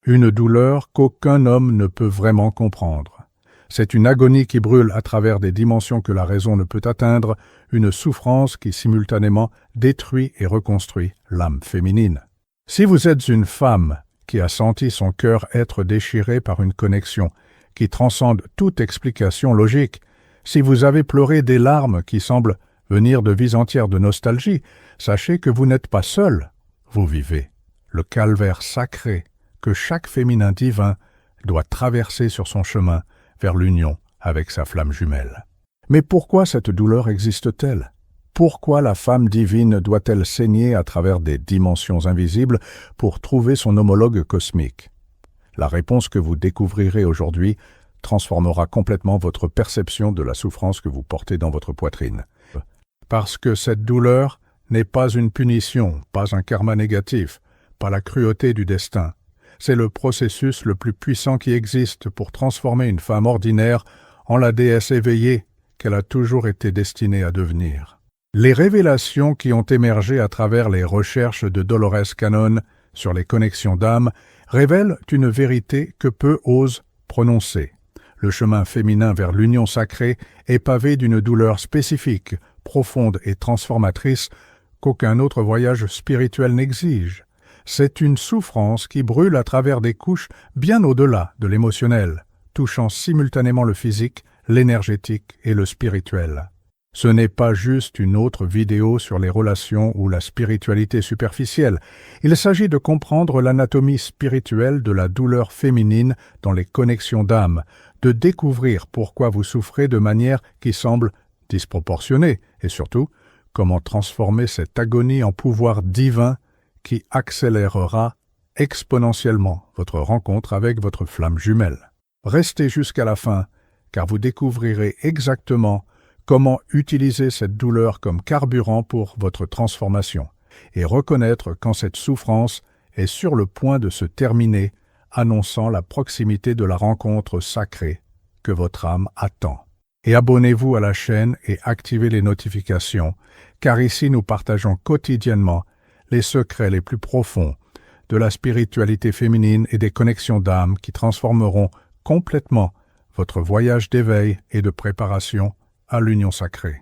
une douleur qu'aucun homme ne peut vraiment comprendre. C'est une agonie qui brûle à travers des dimensions que la raison ne peut atteindre, une souffrance qui simultanément détruit et reconstruit l'âme féminine. Si vous êtes une femme qui a senti son cœur être déchiré par une connexion qui transcende toute explication logique, si vous avez pleuré des larmes qui semblent venir de vies entières de nostalgie, sachez que vous n'êtes pas seul. Vous vivez le calvaire sacré que chaque féminin divin doit traverser sur son chemin vers l'union avec sa flamme jumelle. Mais pourquoi cette douleur existe-t-elle? Pourquoi la femme divine doit-elle saigner à travers des dimensions invisibles pour trouver son homologue cosmique? La réponse que vous découvrirez aujourd'hui transformera complètement votre perception de la souffrance que vous portez dans votre poitrine. Parce que cette douleur n'est pas une punition, pas un karma négatif, pas la cruauté du destin. C'est le processus le plus puissant qui existe pour transformer une femme ordinaire en la déesse éveillée qu'elle a toujours été destinée à devenir. Les révélations qui ont émergé à travers les recherches de Dolores Cannon sur les connexions d'âme révèlent une vérité que peu osent prononcer. Le chemin féminin vers l'union sacrée est pavé d'une douleur spécifique, profonde et transformatrice qu'aucun autre voyage spirituel n'exige. C'est une souffrance qui brûle à travers des couches bien au-delà de l'émotionnel, touchant simultanément le physique, l'énergétique et le spirituel. Ce n'est pas juste une autre vidéo sur les relations ou la spiritualité superficielle. Il s'agit de comprendre l'anatomie spirituelle de la douleur féminine dans les connexions d'âme, de découvrir pourquoi vous souffrez de manière qui semble disproportionnée et surtout, comment transformer cette agonie en pouvoir divin qui accélérera exponentiellement votre rencontre avec votre flamme jumelle. Restez jusqu'à la fin, car vous découvrirez exactement comment utiliser cette douleur comme carburant pour votre transformation et reconnaître quand cette souffrance est sur le point de se terminer, annonçant la proximité de la rencontre sacrée que votre âme attend. Et abonnez-vous à la chaîne et activez les notifications, car ici nous partageons quotidiennement les secrets les plus profonds de la spiritualité féminine et des connexions d'âme qui transformeront complètement votre voyage d'éveil et de préparation à l'union sacrée.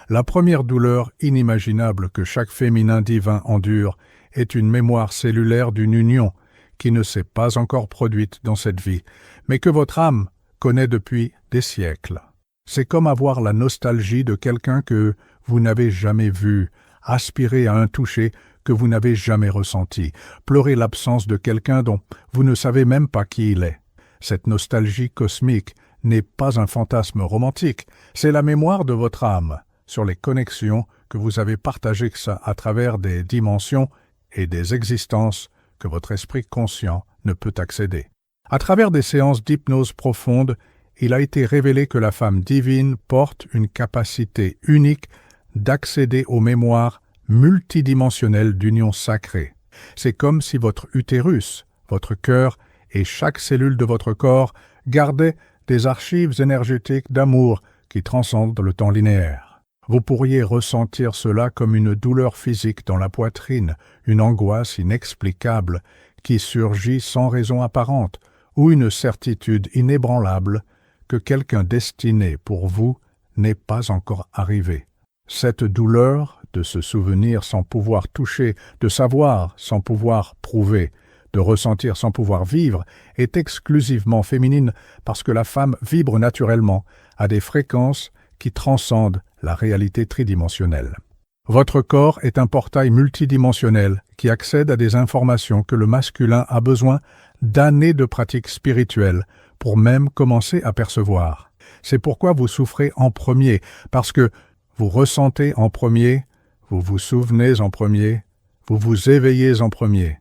La première douleur inimaginable que chaque féminin divin endure est une mémoire cellulaire d'une union qui ne s'est pas encore produite dans cette vie, mais que votre âme connaît depuis des siècles. C'est comme avoir la nostalgie de quelqu'un que vous n'avez jamais vu, aspirer à un toucher que vous n'avez jamais ressenti, pleurer l'absence de quelqu'un dont vous ne savez même pas qui il est. Cette nostalgie cosmique n'est pas un fantasme romantique, c'est la mémoire de votre âme sur les connexions que vous avez partagées à travers des dimensions et des existences que votre esprit conscient ne peut accéder. À travers des séances d'hypnose profonde, il a été révélé que la femme divine porte une capacité unique d'accéder aux mémoires multidimensionnelles d'union sacrée. C'est comme si votre utérus, votre cœur et chaque cellule de votre corps gardaient des archives énergétiques d'amour qui transcendent le temps linéaire. Vous pourriez ressentir cela comme une douleur physique dans la poitrine, une angoisse inexplicable qui surgit sans raison apparente, ou une certitude inébranlable que quelqu'un destiné pour vous n'est pas encore arrivé. Cette douleur de se souvenir sans pouvoir toucher, de savoir sans pouvoir prouver, de ressentir sans pouvoir vivre, est exclusivement féminine parce que la femme vibre naturellement à des fréquences qui transcendent la réalité tridimensionnelle. Votre corps est un portail multidimensionnel qui accède à des informations que le masculin a besoin d'années de pratique spirituelle pour même commencer à percevoir. C'est pourquoi vous souffrez en premier, parce que vous ressentez en premier, vous vous souvenez en premier, vous vous éveillez en premier.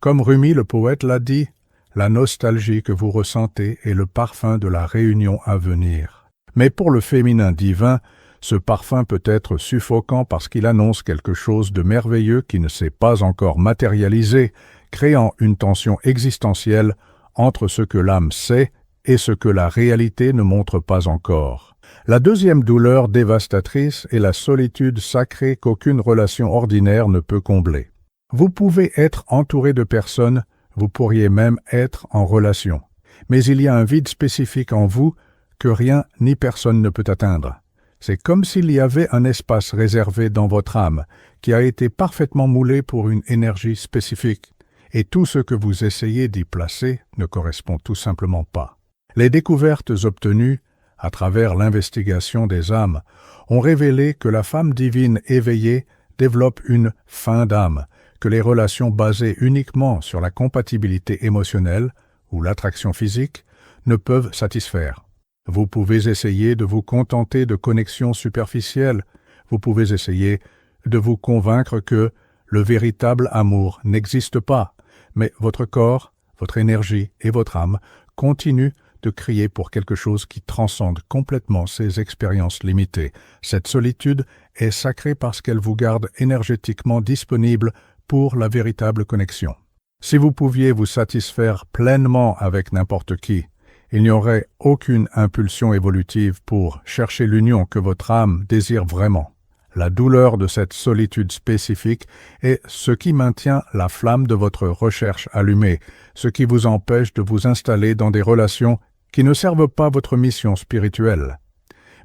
Comme Rumi le poète l'a dit, la nostalgie que vous ressentez est le parfum de la réunion à venir. Mais pour le féminin divin, ce parfum peut être suffocant parce qu'il annonce quelque chose de merveilleux qui ne s'est pas encore matérialisé, créant une tension existentielle entre ce que l'âme sait et ce que la réalité ne montre pas encore. La deuxième douleur dévastatrice est la solitude sacrée qu'aucune relation ordinaire ne peut combler. Vous pouvez être entouré de personnes, Vous pourriez même être en relation. Mais il y a un vide spécifique en vous que rien ni personne ne peut atteindre. C'est comme s'il y avait un espace réservé dans votre âme qui a été parfaitement moulé pour une énergie spécifique. Et tout ce que vous essayez d'y placer ne correspond tout simplement pas. Les découvertes obtenues à travers l'investigation des âmes ont révélé que la femme divine éveillée développe une fin d'âme, que les relations basées uniquement sur la compatibilité émotionnelle ou l'attraction physique ne peuvent satisfaire. Vous pouvez essayer de vous contenter de connexions superficielles, vous pouvez essayer de vous convaincre que le véritable amour n'existe pas, mais votre corps, votre énergie et votre âme continuent de crier pour quelque chose qui transcende complètement ces expériences limitées. Cette solitude est sacrée parce qu'elle vous garde énergétiquement disponible pour la véritable connexion. Si vous pouviez vous satisfaire pleinement avec n'importe qui, il n'y aurait aucune impulsion évolutive pour chercher l'union que votre âme désire vraiment. La douleur de cette solitude spécifique est ce qui maintient la flamme de votre recherche allumée, ce qui vous empêche de vous installer dans des relations qui ne servent pas votre mission spirituelle.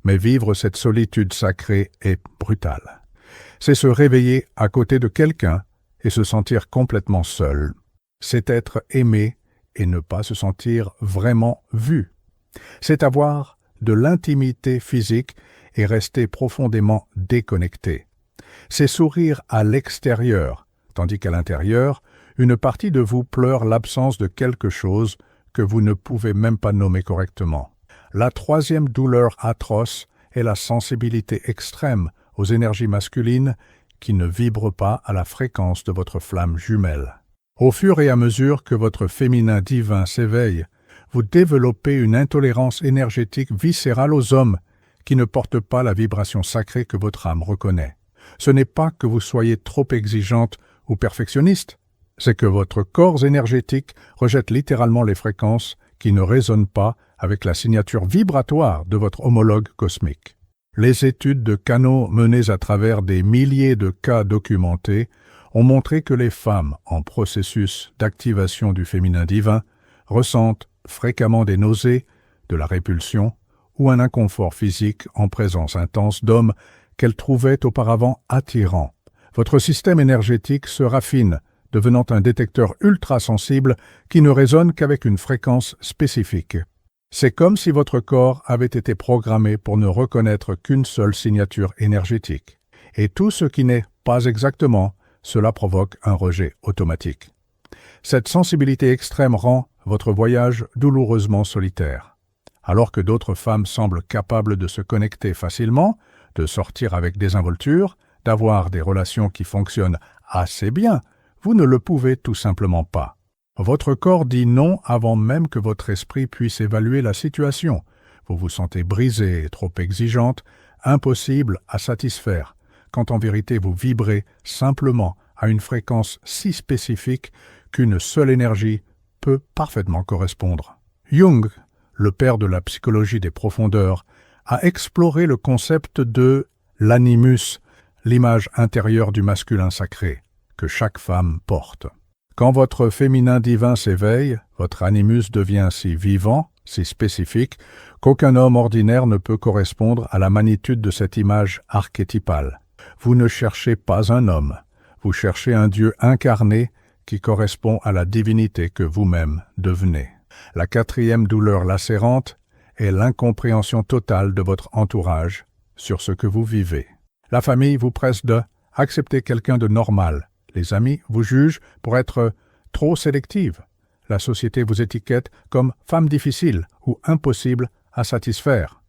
Mais vivre cette solitude sacrée est brutal. C'est se réveiller à côté de quelqu'un et se sentir complètement seul. C'est être aimé et ne pas se sentir vraiment vu. C'est avoir de l'intimité physique et rester profondément déconnecté. C'est sourire à l'extérieur, tandis qu'à l'intérieur, une partie de vous pleure l'absence de quelque chose que vous ne pouvez même pas nommer correctement. La troisième douleur atroce est la sensibilité extrême aux énergies masculines qui ne vibrent pas à la fréquence de votre flamme jumelle. Au fur et à mesure que votre féminin divin s'éveille, vous développez une intolérance énergétique viscérale aux hommes qui ne portent pas la vibration sacrée que votre âme reconnaît. Ce n'est pas que vous soyez trop exigeante ou perfectionniste, c'est que votre corps énergétique rejette littéralement les fréquences qui ne résonnent pas avec la signature vibratoire de votre homologue cosmique. Les études de canaux menées à travers des milliers de cas documentés ont montré que les femmes en processus d'activation du féminin divin ressentent fréquemment des nausées, de la répulsion ou un inconfort physique en présence intense d'hommes qu'elles trouvaient auparavant attirants. Votre système énergétique se raffine, devenant un détecteur ultra-sensible qui ne résonne qu'avec une fréquence spécifique. C'est comme si votre corps avait été programmé pour ne reconnaître qu'une seule signature énergétique. Et tout ce qui n'est pas exactement, cela provoque un rejet automatique. Cette sensibilité extrême rend votre voyage douloureusement solitaire. Alors que d'autres femmes semblent capables de se connecter facilement, de sortir avec désinvolture, d'avoir des relations qui fonctionnent assez bien, vous ne le pouvez tout simplement pas. Votre corps dit non avant même que votre esprit puisse évaluer la situation. Vous vous sentez brisée et trop exigeante, impossible à satisfaire, quand en vérité vous vibrez simplement à une fréquence si spécifique qu'une seule énergie peut parfaitement correspondre. Jung, le père de la psychologie des profondeurs, a exploré le concept de l'animus, l'image intérieure du masculin sacré, que chaque femme porte. Quand votre féminin divin s'éveille, votre animus devient si vivant, si spécifique, qu'aucun homme ordinaire ne peut correspondre à la magnitude de cette image archétypale. Vous ne cherchez pas un homme, vous cherchez un Dieu incarné qui correspond à la divinité que vous-même devenez. La quatrième douleur lacérante est l'incompréhension totale de votre entourage sur ce que vous vivez. La famille vous presse de accepter quelqu'un de normal. Les amis vous jugent pour être trop sélective. La société vous étiquette comme femme difficile ou impossible à satisfaire.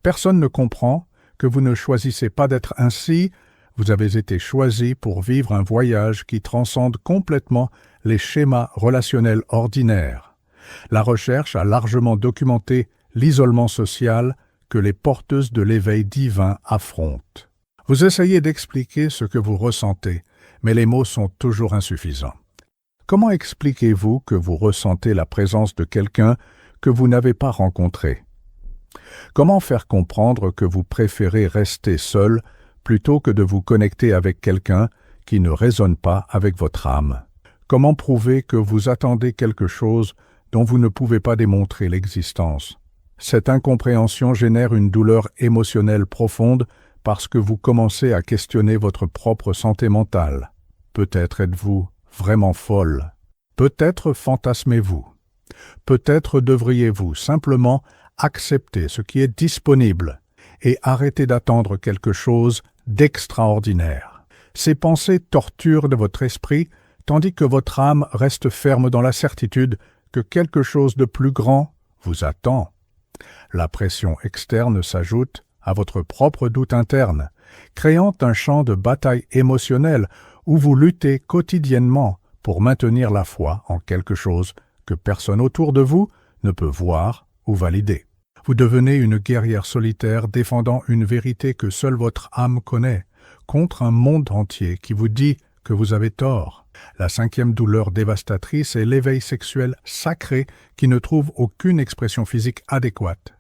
Personne ne comprend que vous ne choisissez pas d'être ainsi. Vous avez été choisi pour vivre un voyage qui transcende complètement les schémas relationnels ordinaires. La recherche a largement documenté l'isolement social que les porteuses de l'éveil divin affrontent. Vous essayez d'expliquer ce que vous ressentez, mais les mots sont toujours insuffisants. Comment expliquez-vous que vous ressentez la présence de quelqu'un que vous n'avez pas rencontré? Comment faire comprendre que vous préférez rester seul plutôt que de vous connecter avec quelqu'un qui ne résonne pas avec votre âme? Comment prouver que vous attendez quelque chose dont vous ne pouvez pas démontrer l'existence? Cette incompréhension génère une douleur émotionnelle profonde parce que vous commencez à questionner votre propre santé mentale. Peut-être êtes-vous vraiment folle. Peut-être fantasmez-vous. Peut-être devriez-vous simplement accepter ce qui est disponible et arrêter d'attendre quelque chose d'extraordinaire. Ces pensées torturent de votre esprit tandis que votre âme reste ferme dans la certitude que quelque chose de plus grand vous attend. La pression externe s'ajoute à votre propre doute interne, créant un champ de bataille émotionnelle où vous luttez quotidiennement pour maintenir la foi en quelque chose que personne autour de vous ne peut voir ou valider. Vous devenez une guerrière solitaire défendant une vérité que seule votre âme connaît, contre un monde entier qui vous dit que vous avez tort. La 5e douleur dévastatrice est l'éveil sexuel sacré qui ne trouve aucune expression physique adéquate.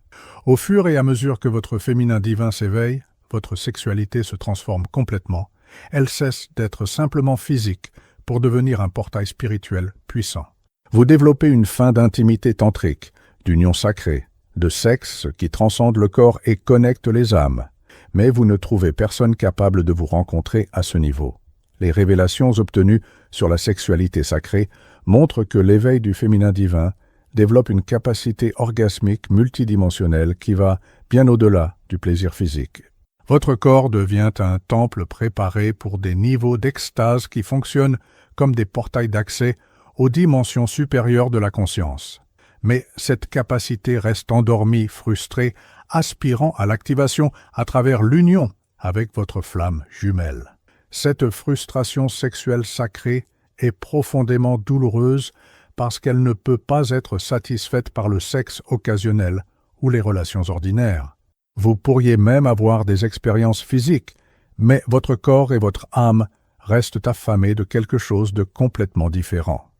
Au fur et à mesure que votre féminin divin s'éveille, votre sexualité se transforme complètement. Elle cesse d'être simplement physique pour devenir un portail spirituel puissant. Vous développez une fin d'intimité tantrique, d'union sacrée, de sexe qui transcende le corps et connecte les âmes. Mais vous ne trouvez personne capable de vous rencontrer à ce niveau. Les révélations obtenues sur la sexualité sacrée montrent que l'éveil du féminin divin développe une capacité orgasmique multidimensionnelle qui va bien au-delà du plaisir physique. Votre corps devient un temple préparé pour des niveaux d'extase qui fonctionnent comme des portails d'accès aux dimensions supérieures de la conscience. Mais cette capacité reste endormie, frustrée, aspirant à l'activation à travers l'union avec votre flamme jumelle. Cette frustration sexuelle sacrée est profondément douloureuse parce qu'elle ne peut pas être satisfaite par le sexe occasionnel ou les relations ordinaires. Vous pourriez même avoir des expériences physiques, mais votre corps et votre âme restent affamés de quelque chose de complètement différent.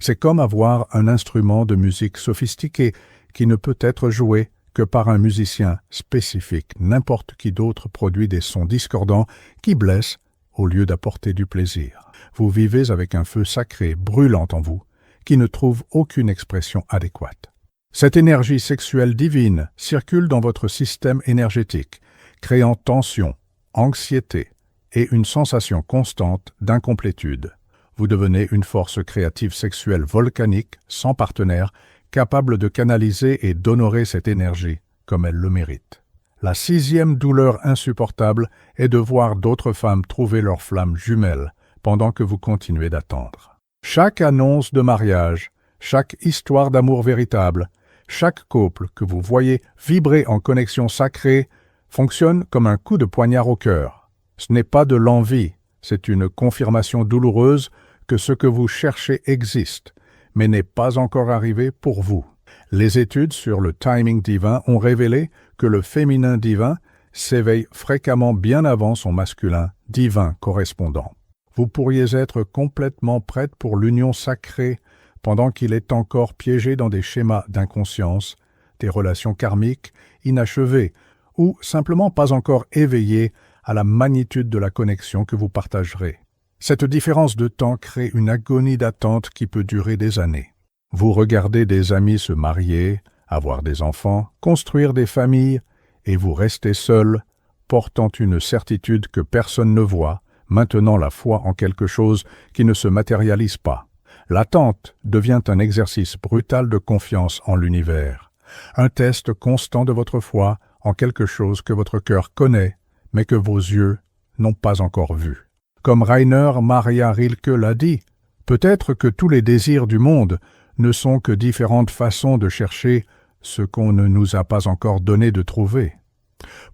C'est comme avoir un instrument de musique sophistiqué qui ne peut être joué que par un musicien spécifique. N'importe qui d'autre produit des sons discordants qui blessent au lieu d'apporter du plaisir. Vous vivez avec un feu sacré brûlant en vous qui ne trouve aucune expression adéquate. Cette énergie sexuelle divine circule dans votre système énergétique, créant tension, anxiété et une sensation constante d'incomplétude. Vous devenez une force créative sexuelle volcanique, sans partenaire, capable de canaliser et d'honorer cette énergie comme elle le mérite. La 6e douleur insupportable est de voir d'autres femmes trouver leur flamme jumelle pendant que vous continuez d'attendre. Chaque annonce de mariage, chaque histoire d'amour véritable, chaque couple que vous voyez vibrer en connexion sacrée fonctionne comme un coup de poignard au cœur. Ce n'est pas de l'envie, c'est une confirmation douloureuse que ce que vous cherchez existe, mais n'est pas encore arrivé pour vous. Les études sur le timing divin ont révélé que le féminin divin s'éveille fréquemment bien avant son masculin divin correspondant. Vous pourriez être complètement prête pour l'union sacrée pendant qu'il est encore piégé dans des schémas d'inconscience, des relations karmiques inachevées ou simplement pas encore éveillé à la magnitude de la connexion que vous partagerez. Cette différence de temps crée une agonie d'attente qui peut durer des années. Vous regardez des amis se marier, avoir des enfants, construire des familles, et vous restez seul, portant une certitude que personne ne voit, maintenant la foi en quelque chose qui ne se matérialise pas. L'attente devient un exercice brutal de confiance en l'univers, un test constant de votre foi en quelque chose que votre cœur connaît, mais que vos yeux n'ont pas encore vu. Comme Rainer Maria Rilke l'a dit, peut-être que tous les désirs du monde ne sont que différentes façons de chercher ce qu'on ne nous a pas encore donné de trouver.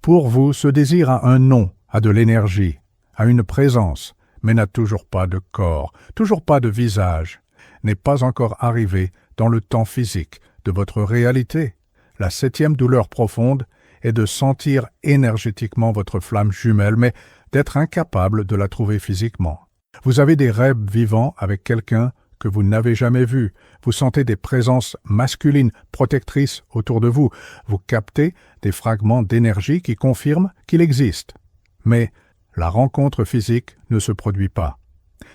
Pour vous, ce désir a un nom, a de l'énergie, a une présence, mais n'a toujours pas de corps, toujours pas de visage, n'est pas encore arrivé dans le temps physique de votre réalité. La 7e douleur profonde est de sentir énergétiquement votre flamme jumelle, mais d'être incapable de la trouver physiquement. Vous avez des rêves vivants avec quelqu'un que vous n'avez jamais vu. Vous sentez des présences masculines protectrices autour de vous. Vous captez des fragments d'énergie qui confirment qu'il existe. Mais la rencontre physique ne se produit pas.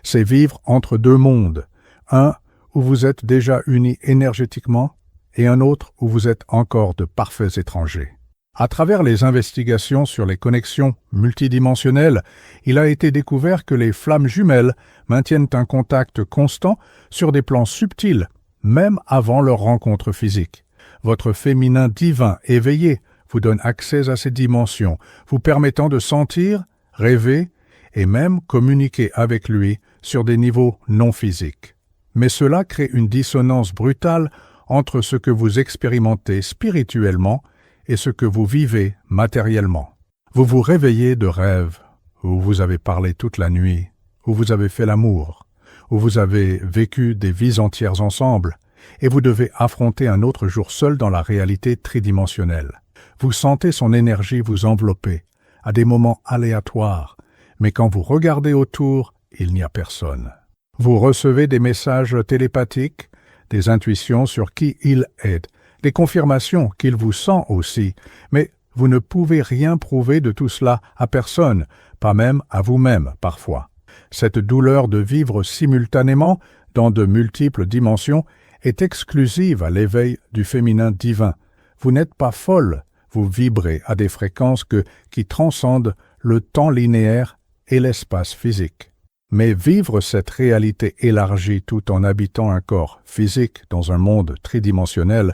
C'est vivre entre deux mondes, un où vous êtes déjà unis énergétiquement et un autre où vous êtes encore de parfaits étrangers. À travers les investigations sur les connexions multidimensionnelles, il a été découvert que les flammes jumelles maintiennent un contact constant sur des plans subtils, même avant leur rencontre physique. Votre féminin divin éveillé vous donne accès à ces dimensions, vous permettant de sentir, rêver et même communiquer avec lui sur des niveaux non physiques. Mais cela crée une dissonance brutale entre ce que vous expérimentez spirituellement et ce que vous vivez matériellement. Vous vous réveillez de rêves, où vous avez parlé toute la nuit, où vous avez fait l'amour, où vous avez vécu des vies entières ensemble, et vous devez affronter un autre jour seul dans la réalité tridimensionnelle. Vous sentez son énergie vous envelopper, à des moments aléatoires, mais quand vous regardez autour, il n'y a personne. Vous recevez des messages télépathiques, des intuitions sur qui il est, des confirmations qu'il vous sent aussi, mais vous ne pouvez rien prouver de tout cela à personne, pas même à vous-même parfois. Cette douleur de vivre simultanément dans de multiples dimensions est exclusive à l'éveil du féminin divin. Vous n'êtes pas folle, vous vibrez à des fréquences qui transcendent le temps linéaire et l'espace physique. Mais vivre cette réalité élargie tout en habitant un corps physique dans un monde tridimensionnel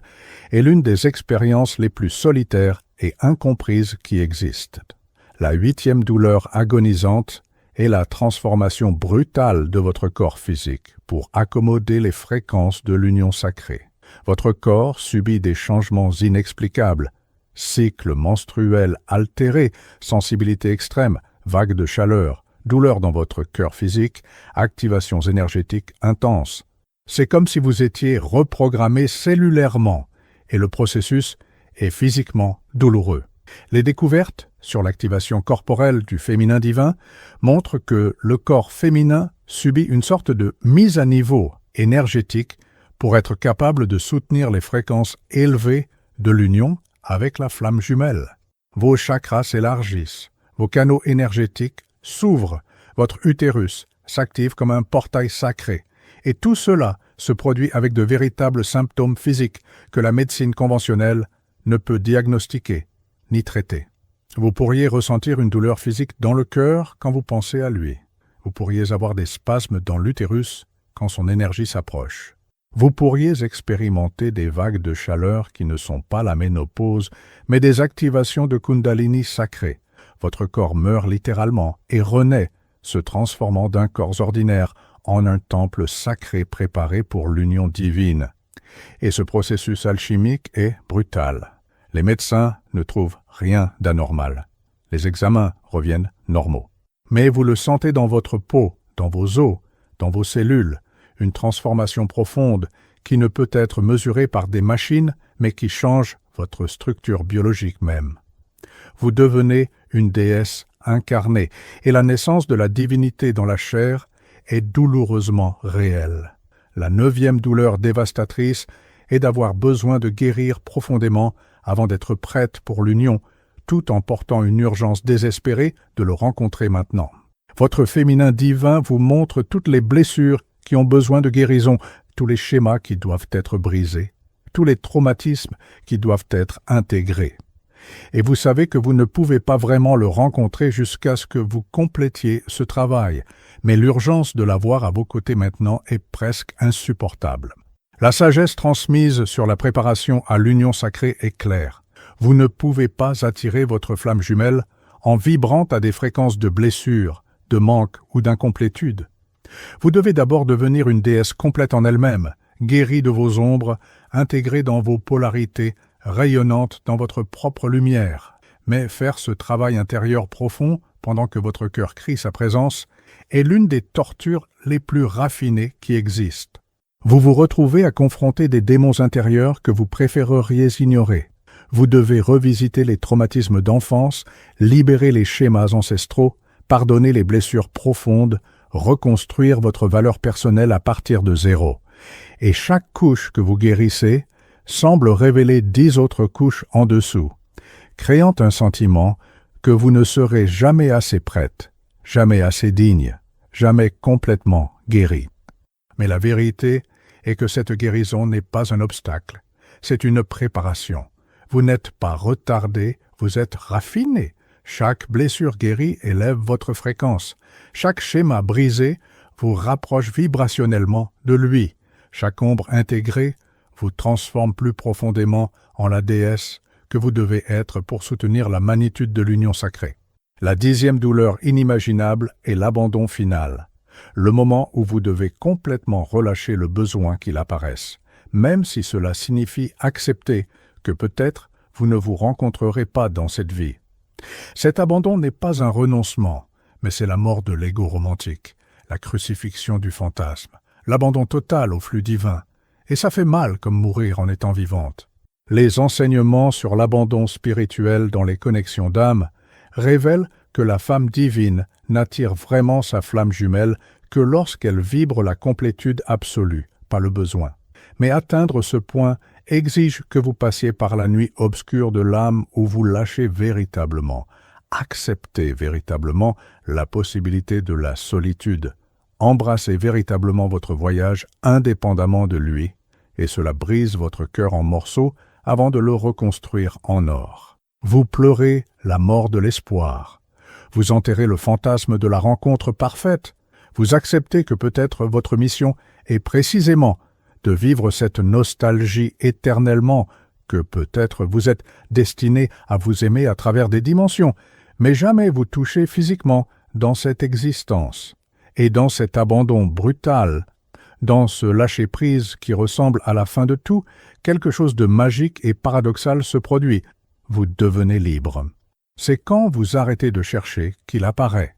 est l'une des expériences les plus solitaires et incomprises qui existent. La 8e douleur agonisante est la transformation brutale de votre corps physique pour accommoder les fréquences de l'union sacrée. Votre corps subit des changements inexplicables, cycle menstruel altéré, sensibilité extrême, vagues de chaleur, douleur dans votre cœur physique, activations énergétiques intenses. C'est comme si vous étiez reprogrammé cellulairement et le processus est physiquement douloureux. Les découvertes sur l'activation corporelle du féminin divin montrent que le corps féminin subit une sorte de mise à niveau énergétique pour être capable de soutenir les fréquences élevées de l'union avec la flamme jumelle. Vos chakras s'élargissent, vos canaux énergétiques s'ouvre, votre utérus s'active comme un portail sacré, et tout cela se produit avec de véritables symptômes physiques que la médecine conventionnelle ne peut diagnostiquer ni traiter. Vous pourriez ressentir une douleur physique dans le cœur quand vous pensez à lui. Vous pourriez avoir des spasmes dans l'utérus quand son énergie s'approche. Vous pourriez expérimenter des vagues de chaleur qui ne sont pas la ménopause, mais des activations de Kundalini sacrées. Votre corps meurt littéralement et renaît, se transformant d'un corps ordinaire en un temple sacré préparé pour l'union divine. Et ce processus alchimique est brutal. Les médecins ne trouvent rien d'anormal. Les examens reviennent normaux. Mais vous le sentez dans votre peau, dans vos os, dans vos cellules, une transformation profonde qui ne peut être mesurée par des machines, mais qui change votre structure biologique même. Vous devenez une déesse incarnée, et la naissance de la divinité dans la chair est douloureusement réelle. La 9e douleur dévastatrice est d'avoir besoin de guérir profondément avant d'être prête pour l'union, tout en portant une urgence désespérée de le rencontrer maintenant. Votre féminin divin vous montre toutes les blessures qui ont besoin de guérison, tous les schémas qui doivent être brisés, tous les traumatismes qui doivent être intégrés. Et vous savez que vous ne pouvez pas vraiment le rencontrer jusqu'à ce que vous complétiez ce travail, mais l'urgence de l'avoir à vos côtés maintenant est presque insupportable. La sagesse transmise sur la préparation à l'union sacrée est claire. Vous ne pouvez pas attirer votre flamme jumelle en vibrant à des fréquences de blessure, de manque ou d'incomplétude. Vous devez d'abord devenir une déesse complète en elle-même, guérie de vos ombres, intégrée dans vos polarités, rayonnante dans votre propre lumière. Mais faire ce travail intérieur profond, pendant que votre cœur crie sa présence, est l'une des tortures les plus raffinées qui existent. Vous vous retrouvez à confronter des démons intérieurs que vous préféreriez ignorer. Vous devez revisiter les traumatismes d'enfance, libérer les schémas ancestraux, pardonner les blessures profondes, reconstruire votre valeur personnelle à partir de zéro. Et chaque couche que vous guérissez semble révéler 10 autres couches en dessous, créant un sentiment que vous ne serez jamais assez prête, jamais assez digne, jamais complètement guérie. Mais la vérité est que cette guérison n'est pas un obstacle, c'est une préparation. Vous n'êtes pas retardé, vous êtes raffiné. Chaque blessure guérie élève votre fréquence. Chaque schéma brisé vous rapproche vibrationnellement de lui. Chaque ombre intégrée vous transforme plus profondément en la déesse que vous devez être pour soutenir la magnitude de l'union sacrée. La 10e douleur inimaginable est l'abandon final, le moment où vous devez complètement relâcher le besoin qu'il apparaisse, même si cela signifie accepter que peut-être vous ne vous rencontrerez pas dans cette vie. Cet abandon n'est pas un renoncement, mais c'est la mort de l'ego romantique, la crucifixion du fantasme, l'abandon total au flux divin, et ça fait mal comme mourir en étant vivante. Les enseignements sur l'abandon spirituel dans les connexions d'âme révèlent que la femme divine n'attire vraiment sa flamme jumelle que lorsqu'elle vibre la complétude absolue, pas le besoin. Mais atteindre ce point exige que vous passiez par la nuit obscure de l'âme où vous lâchez véritablement, acceptez véritablement la possibilité de la solitude, embrassez véritablement votre voyage indépendamment de lui, et cela brise votre cœur en morceaux avant de le reconstruire en or. Vous pleurez la mort de l'espoir. Vous enterrez le fantasme de la rencontre parfaite. Vous acceptez que peut-être votre mission est précisément de vivre cette nostalgie éternellement, que peut-être vous êtes destiné à vous aimer à travers des dimensions, mais jamais vous touchez physiquement dans cette existence. Et dans cet abandon brutal, dans ce lâcher-prise qui ressemble à la fin de tout, quelque chose de magique et paradoxal se produit. Vous devenez libre. C'est quand vous arrêtez de chercher qu'il apparaît.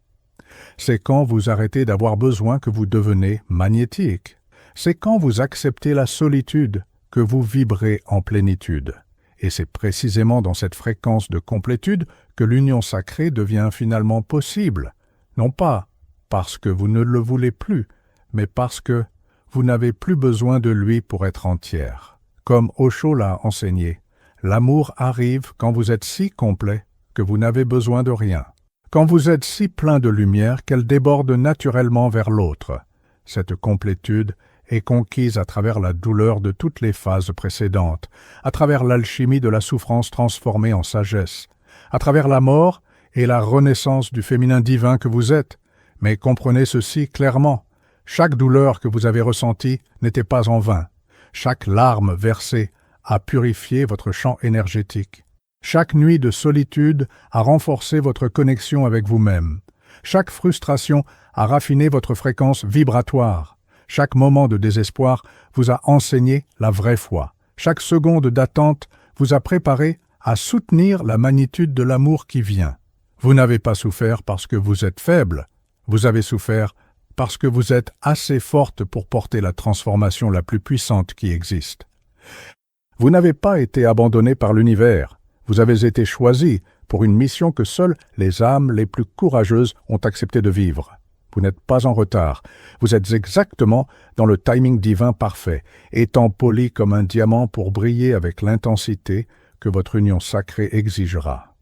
C'est quand vous arrêtez d'avoir besoin que vous devenez magnétique. C'est quand vous acceptez la solitude que vous vibrez en plénitude. Et c'est précisément dans cette fréquence de complétude que l'union sacrée devient finalement possible. Non pas parce que vous ne le voulez plus, mais parce que vous n'avez plus besoin de lui pour être entière. Comme Osho l'a enseigné, l'amour arrive quand vous êtes si complet que vous n'avez besoin de rien. Quand vous êtes si plein de lumière qu'elle déborde naturellement vers l'autre. Cette complétude est conquise à travers la douleur de toutes les phases précédentes, à travers l'alchimie de la souffrance transformée en sagesse, à travers la mort et la renaissance du féminin divin que vous êtes. Mais comprenez ceci clairement. Chaque douleur que vous avez ressentie n'était pas en vain. Chaque larme versée a purifié votre champ énergétique. Chaque nuit de solitude a renforcé votre connexion avec vous-même. Chaque frustration a raffiné votre fréquence vibratoire. Chaque moment de désespoir vous a enseigné la vraie foi. Chaque seconde d'attente vous a préparé à soutenir la magnitude de l'amour qui vient. Vous n'avez pas souffert parce que vous êtes faible. Vous avez souffert parce que vous êtes assez forte pour porter la transformation la plus puissante qui existe. Vous n'avez pas été abandonné par l'univers. Vous avez été choisi pour une mission que seules les âmes les plus courageuses ont accepté de vivre. Vous n'êtes pas en retard. Vous êtes exactement dans le timing divin parfait, étant poli comme un diamant pour briller avec l'intensité que votre union sacrée exigera.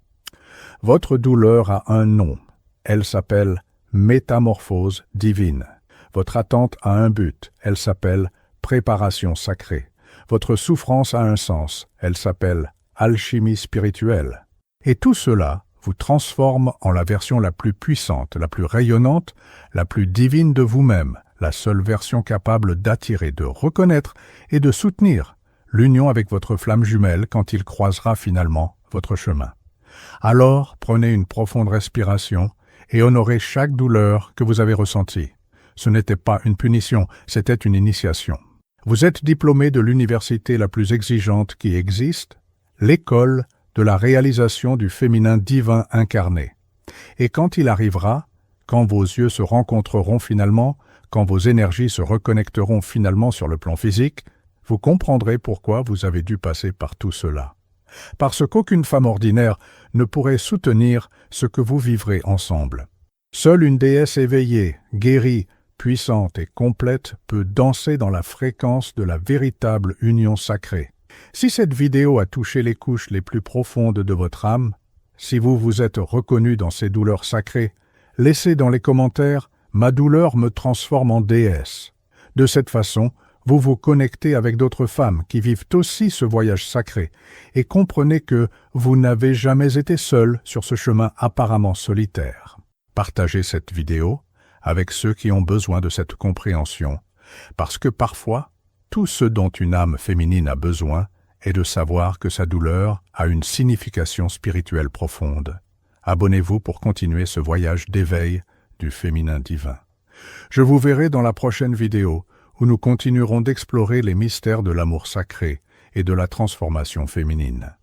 Votre douleur a un nom. Elle s'appelle métamorphose divine. Votre attente a un but. Elle s'appelle préparation sacrée. Votre souffrance a un sens. Elle s'appelle alchimie spirituelle. Et tout cela vous transforme en la version la plus puissante, la plus rayonnante, la plus divine de vous-même, la seule version capable d'attirer, de reconnaître et de soutenir l'union avec votre flamme jumelle quand il croisera finalement votre chemin. Alors, prenez une profonde respiration et honorez chaque douleur que vous avez ressentie. Ce n'était pas une punition, c'était une initiation. Vous êtes diplômé de l'université la plus exigeante qui existe, l'école de la réalisation du féminin divin incarné. Et quand il arrivera, quand vos yeux se rencontreront finalement, quand vos énergies se reconnecteront finalement sur le plan physique, vous comprendrez pourquoi vous avez dû passer par tout cela. Parce qu'aucune femme ordinaire ne pourrait soutenir ce que vous vivrez ensemble. Seule une déesse éveillée, guérie, puissante et complète peut danser dans la fréquence de la véritable union sacrée. Si cette vidéo a touché les couches les plus profondes de votre âme, si vous vous êtes reconnu dans ces douleurs sacrées, laissez dans les commentaires « Ma douleur me transforme en déesse ». De cette façon, vous vous connectez avec d'autres femmes qui vivent aussi ce voyage sacré et comprenez que vous n'avez jamais été seul sur ce chemin apparemment solitaire. Partagez cette vidéo avec ceux qui ont besoin de cette compréhension, parce que parfois, tout ce dont une âme féminine a besoin est de savoir que sa douleur a une signification spirituelle profonde. Abonnez-vous pour continuer ce voyage d'éveil du féminin divin. Je vous verrai dans la prochaine vidéo où nous continuerons d'explorer les mystères de l'amour sacré et de la transformation féminine.